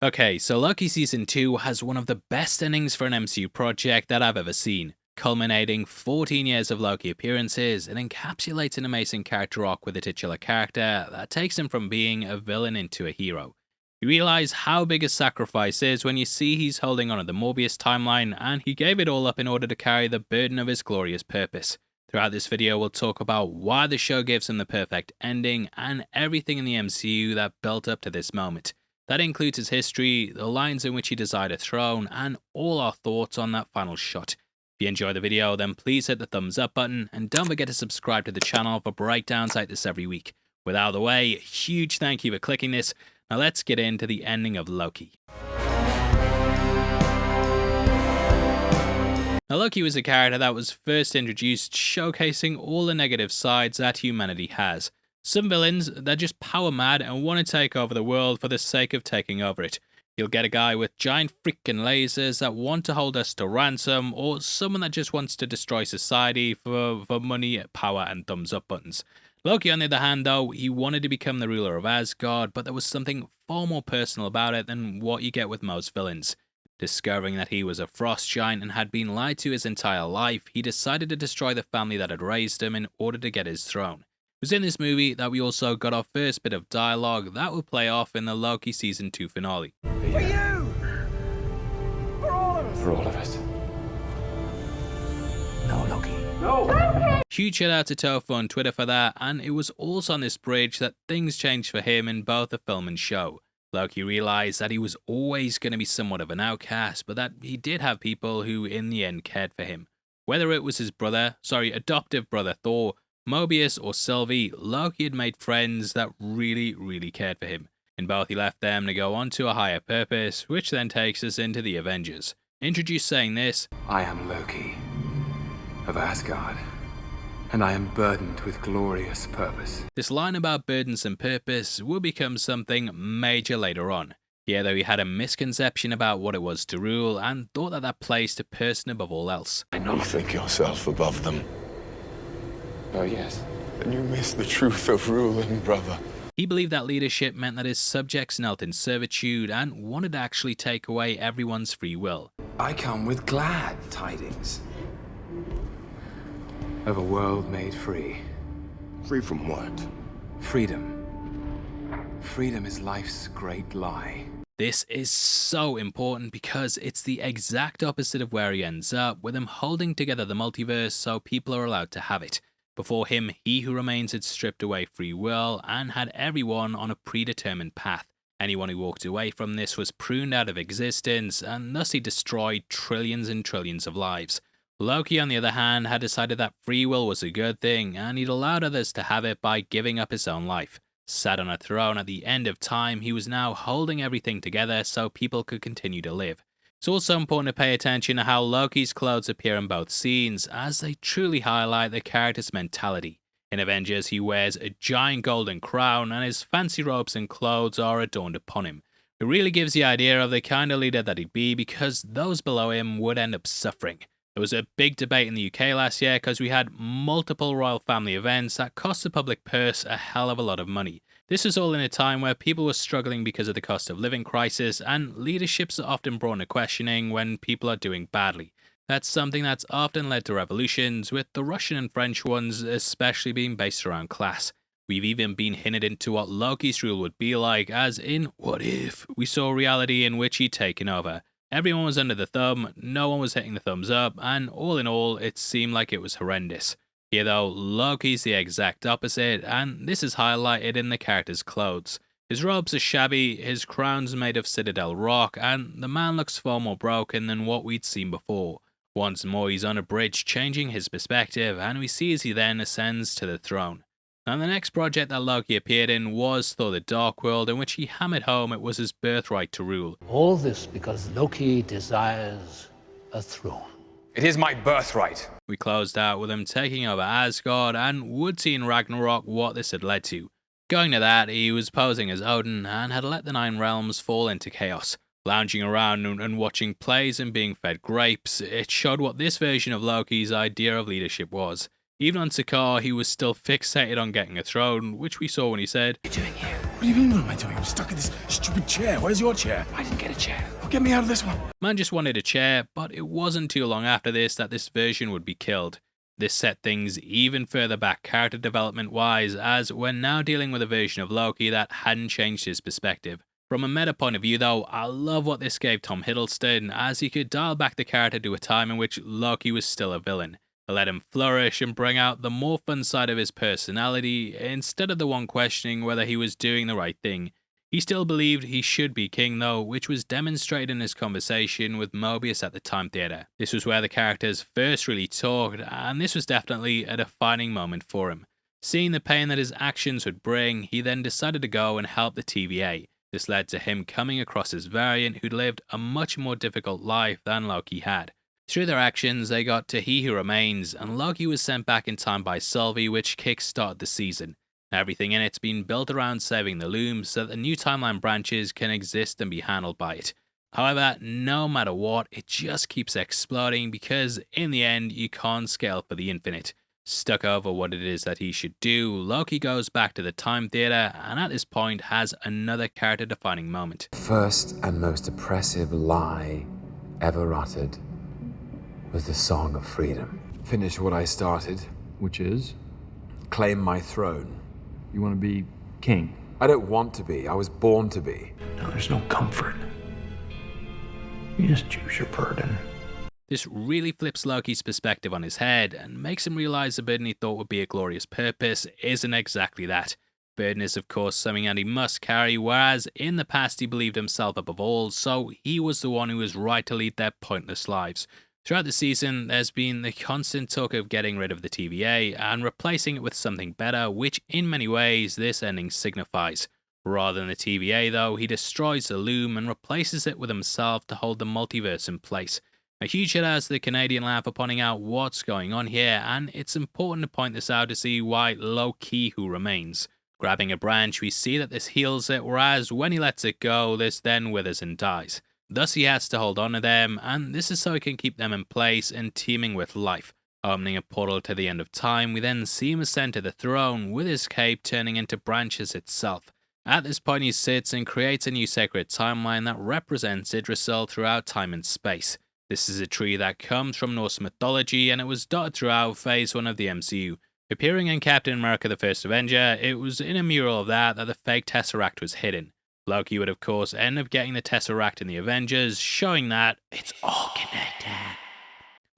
Okay, so Loki Season 2 has one of the best endings for an MCU project that I've ever seen, culminating 14 years of Loki appearances and encapsulates an amazing character arc with a titular character that takes him from being a villain into a hero. You realize how big a sacrifice is when you see he's holding on to the Morbius timeline, and he gave it all up in order to carry the burden of his glorious purpose. Throughout this video, we'll talk about why the show gives him the perfect ending and everything in the MCU that built up to this moment. That includes his history, the lines in which he desired a throne, and all our thoughts on that final shot. If you enjoyed the video, then please hit the thumbs up button, and don't forget to subscribe to the channel for breakdowns like this every week. With out of the way, huge thank you for clicking this. Now let's get into the ending of Loki. Now Loki was a character that was first introduced showcasing all the negative sides that humanity has. Some villains, they're just power mad and want to take over the world for the sake of taking over it. You'll get a guy with giant freaking lasers that want to hold us to ransom, or someone that just wants to destroy society for money, power, and thumbs up buttons. Loki, on the other hand, though, he wanted to become the ruler of Asgard, but there was something far more personal about it than what you get with most villains. Discovering that he was a frost giant and had been lied to his entire life, he decided to destroy the family that had raised him in order to get his throne. It was in this movie that we also got our first bit of dialogue that would play off in the Loki Season 2 finale. For you! For all of us! For all of us. No, Loki. No! Huge shout out to Tofu on Twitter for that, and it was also on this bridge that things changed for him in both the film and show. Loki realized that he was always going to be somewhat of an outcast, but that he did have people who in the end cared for him. Whether it was his adoptive brother Thor, Mobius, or Sylvie, Loki had made friends that really cared for him. In both, he left them to go on to a higher purpose, which then takes us into the Avengers. Introduced saying this: I am Loki of Asgard, and I am burdened with glorious purpose. This line about burdensome purpose would become something major later on. Here, though, he had a misconception about what it was to rule and thought that placed a person above all else. I know You think yourself above them, Oh, yes. and you miss the truth of ruling, brother. He believed that leadership meant that his subjects knelt in servitude and wanted to actually take away everyone's free will. I come with glad tidings. Of a world made free. Free from what? Freedom. Freedom is life's great lie. This is so important because it's the exact opposite of where he ends up, with him holding together the multiverse so people are allowed to have it. Before him, he who remains had stripped away free will and had everyone on a predetermined path. Anyone who walked away from this was pruned out of existence, and thus he destroyed trillions and trillions of lives. Loki, on the other hand, had decided that free will was a good thing, and he'd allowed others to have it by giving up his own life. Sat on a throne at the end of time, he was now holding everything together so people could continue to live. It's also important to pay attention to how Loki's clothes appear in both scenes, as they truly highlight the character's mentality. In Avengers, he wears a giant golden crown, and his fancy robes and clothes are adorned upon him. It really gives the idea of the kind of leader that he'd be, because those below him would end up suffering. There was a big debate in the UK last year because we had multiple royal family events that cost the public purse a hell of a lot of money. This was all in a time where people were struggling because of the cost of living crisis, and leaderships are often brought into questioning when people are doing badly. That's something that's often led to revolutions, with the Russian and French ones especially being based around class. We've even been hinted into what Loki's rule would be like, as in, what if we saw a reality in which he'd taken over? Everyone was under the thumb, no one was hitting the thumbs up, and all in all, it seemed like it was horrendous. Here though, Loki's the exact opposite, and this is highlighted in the character's clothes. His robes are shabby, his crown's made of citadel rock, and the man looks far more broken than what we'd seen before. Once more, he's on a bridge, changing his perspective, and we see as he then ascends to the throne. Now, the next project that Loki appeared in was Thor: The Dark World, in which he hammered home it was his birthright to rule. All this because Loki desires a throne. It is my birthright. We closed out with him taking over Asgard, and would see in Ragnarok what this had led to. Going to that, he was posing as Odin and had let the 9 realms fall into chaos. Lounging around and watching plays and being fed grapes, it showed what this version of Loki's idea of leadership was. Even on Sakaar, he was still fixated on getting a throne, which we saw when he said, What are you doing here? What do you mean, what am I doing? I'm stuck in this stupid chair. Where's your chair? I didn't get a chair. Well, get me out of this one. man just wanted a chair, but it wasn't too long after this that this version would be killed. This set things even further back character development wise, as we're now dealing with a version of Loki that hadn't changed his perspective. From a meta point of view though, I love what this gave Tom Hiddleston, as he could dial back the character to a time in which Loki was still a villain. It let him flourish and bring out the more fun side of his personality, instead of the one questioning whether he was doing the right thing. He still believed he should be king though, which was demonstrated in his conversation with Mobius at the Time Theatre. This was where the characters first really talked, and this was definitely a defining moment for him. Seeing the pain that his actions would bring, he then decided to go and help the TVA. This led to him coming across his variant who'd lived a much more difficult life than Loki had. Through their actions, they got to He Who Remains, and Loki was sent back in time by Sylvie, which kick-started the season. Everything in it's been built around saving the Loom so that the new timeline branches can exist and be handled by it. However, no matter what, it just keeps exploding because in the end, you can't scale for the infinite. Stuck over what it is that he should do, Loki goes back to the Time Theatre and at this point has another character-defining moment. First and most oppressive lie ever uttered was the Song of Freedom. Finish what I started. Which is? Claim my throne. You want to be king? I don't want to be. I was born to be. No, there's no comfort. You just choose your burden. This really flips Loki's perspective on his head and makes him realize the burden he thought would be a glorious purpose isn't exactly that. Burden is of course something that he must carry, whereas in the past he believed himself above all, so he was the one who was right to lead their pointless lives. Throughout the season, there's been the constant talk of getting rid of the TVA and replacing it with something better, which in many ways this ending signifies. Rather than the TVA though, he destroys the Loom and replaces it with himself to hold the multiverse in place. A huge hit as the Canadian lab for pointing out what's going on here, and it's important to point this out to see why Loki Who Remains. Grabbing a branch, we see that this heals it, whereas when he lets it go, this then withers and dies. Thus he has to hold on to them, and this is so he can keep them in place and teeming with life. Opening a portal to the end of time, we then see him ascend to the throne, with his cape turning into branches itself. At this point he sits and creates a new sacred timeline that represents Yggdrasil throughout time and space. This is a tree that comes from Norse mythology, and it was dotted throughout Phase 1 of the MCU. Appearing in Captain America the First Avenger, it was in a mural of that the fake Tesseract was hidden. Loki would of course end up getting the Tesseract in the Avengers, showing that it's all connected.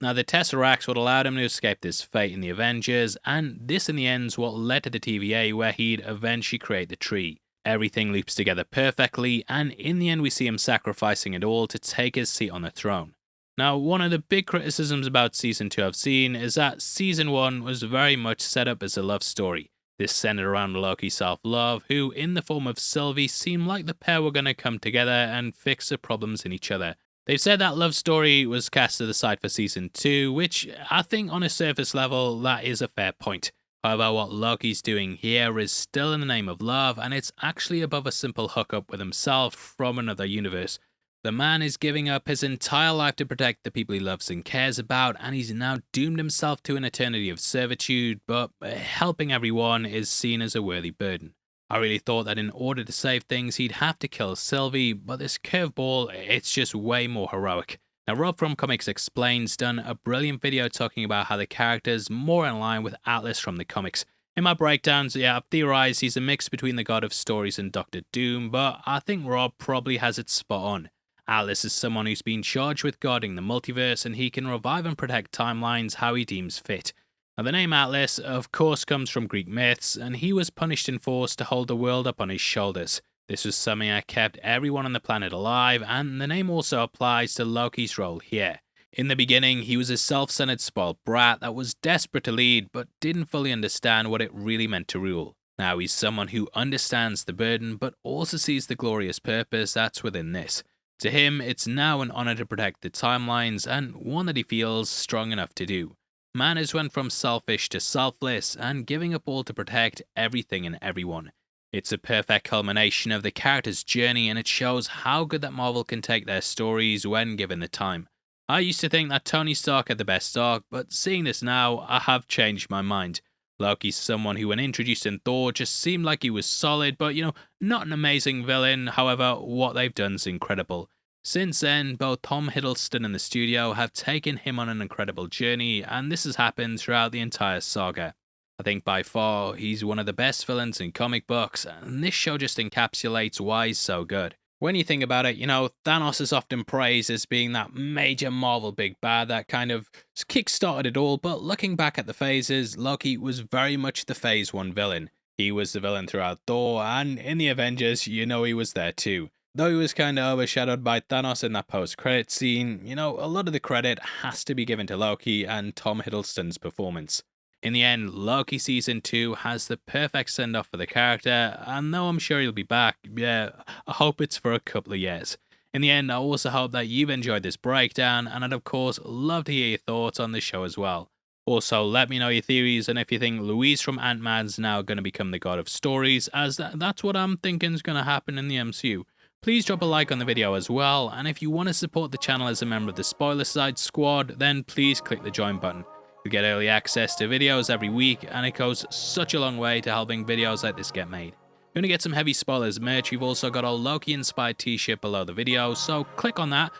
Now the Tesseract would allow him to escape this fate in the Avengers, and this in the end is what led to the TVA where he'd eventually create the tree. Everything loops together perfectly, and in the end we see him sacrificing it all to take his seat on the throne. Now, one of the big criticisms about Season 2 I've seen is that Season 1 was very much set up as a love story. This centered around Loki's self-love, who, in the form of Sylvie, seemed like the pair were going to come together and fix the problems in each other. They've said that love story was cast to the side for Season 2, which I think on a surface level, that is a fair point. However, what Loki's doing here is still in the name of love, and it's actually above a simple hookup with himself from another universe. The man is giving up his entire life to protect the people he loves and cares about, and he's now doomed himself to an eternity of servitude, but helping everyone is seen as a worthy burden. I really thought that in order to save things, he'd have to kill Sylvie, but this curveball, it's just way more heroic. Now, Rob from Comics Explained's done a brilliant video talking about how the character's more in line with Atlas from the comics. In my breakdowns, I've theorized he's a mix between the God of Stories and Doctor Doom, but I think Rob probably has it spot on. Atlas is someone who's been charged with guarding the multiverse, and he can revive and protect timelines how he deems fit. Now, the name Atlas, of course, comes from Greek myths, and he was punished and forced to hold the world up on his shoulders. This was something that kept everyone on the planet alive, and the name also applies to Loki's role here. In the beginning, he was a self-centered spoiled brat that was desperate to lead, but didn't fully understand what it really meant to rule. Now he's someone who understands the burden, but also sees the glorious purpose that's within this. To him, it's now an honor to protect the timelines, and one that he feels strong enough to do. Man has went from selfish to selfless, and giving up all to protect everything and everyone. It's a perfect culmination of the character's journey, and it shows how good that Marvel can take their stories when given the time. I used to think that Tony Stark had the best arc, but seeing this now, I have changed my mind. Loki's someone who, when introduced in Thor, just seemed like he was solid, but not an amazing villain. However, what they've done is incredible. Since then, both Tom Hiddleston and the studio have taken him on an incredible journey, and this has happened throughout the entire saga. I think by far, he's one of the best villains in comic books, and this show just encapsulates why he's so good. When you think about it, Thanos is often praised as being that major Marvel big bad that kind of kick-started it all, but looking back at the phases, Loki was very much the Phase 1 villain. He was the villain throughout Thor, and in the Avengers, he was there too. Though he was kind of overshadowed by Thanos in that post-credit scene, a lot of the credit has to be given to Loki and Tom Hiddleston's performance. In the end, Loki Season 2 has the perfect send-off for the character, and though I'm sure he'll be back, I hope it's for a couple of years. In the end, I also hope that you've enjoyed this breakdown, and I'd of course love to hear your thoughts on the show as well. Also, let me know your theories and if you think Louise from Ant-Man's now going to become the god of stories, as that's what I'm thinking is going to happen in the MCU. Please drop a like on the video as well, and if you want to support the channel as a member of the Spoiler Side Squad, then please click the join button. You get early access to videos every week, and it goes such a long way to helping videos like this get made. You're going to get some heavy spoilers merch. You've also got a Loki inspired t-shirt below the video, so click on that.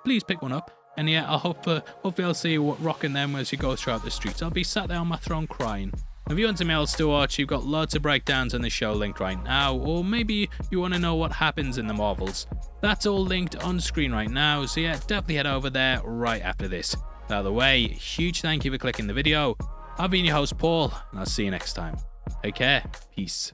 Please pick one up. And yeah, hopefully I'll see you rocking them as you go throughout the streets. I'll be sat there on my throne crying. If you want something else to watch, you've got loads of breakdowns on the show linked right now, or maybe you want to know what happens in the Marvels. That's all linked on screen right now, so yeah, definitely head over there right after this. Out of the way, huge thank you for clicking the video. I've been your host Paul, and I'll see you next time. Take care, peace.